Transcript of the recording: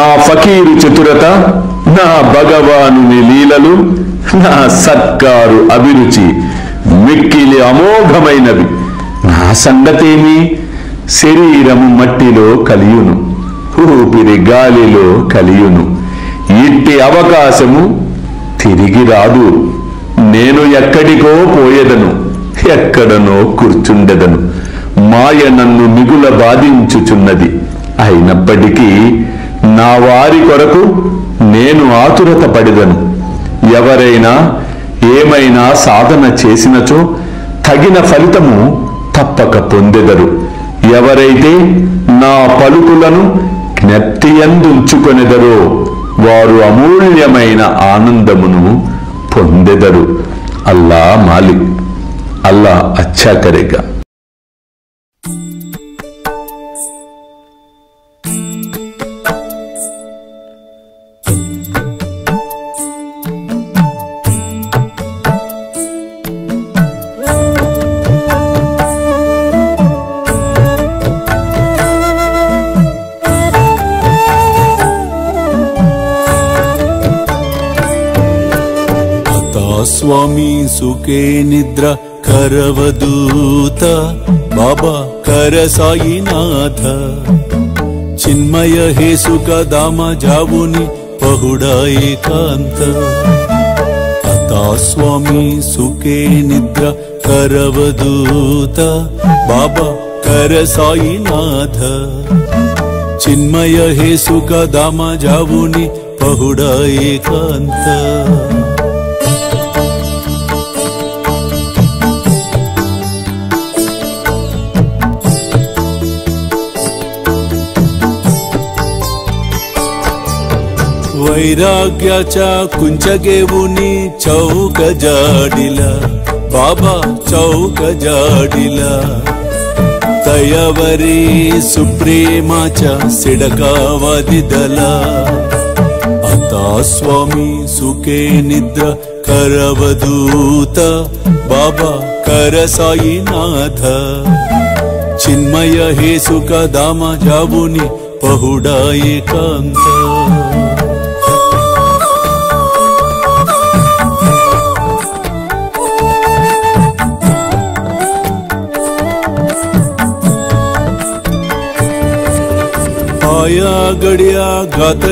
నా ఫకీరు చతురత, నా భగవానుని లీలలు, నా సత్కారు అభిరుచి మిక్కిలి అమోఘమైనవి. నా సంగతేమి? శరీరము మట్టిలో కలియును, ఊపిరి గాలిలో కలియును. ఇట్టి అవకాశము తిరిగి రాదు. నేను ఎక్కడికో పోయేదను, ఎక్కడనో కూర్చుండెదను. మాయ నన్ను మిగుల బాధించుచున్నది. అయినప్పటికీ నా వారి కొరకు నేను ఆతురత పడిదను. ఎవరైనా ఏమైనా సాధన చేసినచో తగిన ఫలితము తప్పక పొందెదరు. ఎవరైతే నా పలుకులను జ్ఞప్తియందుంచుకొనెదరో వారు అమూల్యమైన ఆనందమును పొందెదరు. అల్లా మాలిక్, అల్లా అచ్చా కరేగా. स्वामी सुखे निद्रा करवदूत बाबा कर साईनाथ चिन्मय हे सुख दाम जावुनि पहुडा एकांत अता स्वामी सुखे निद्रा करवदूत बाबा कर साईनाथ चिन्मय हे सुख दाम जावुनि पहुडा एकांत वैराग्याच्या कुंचगेवुनी चौक जाडिला बाबा चौक जाडिला तयावरी सुप्रेमाच्या सिडकावादिदला आता स्वामी सुखे निद्रा करवदूत बाबा कर साईनाथ चिन्मय हे सुख दाम जावुनि पहुडा एकांत आया गड्या घात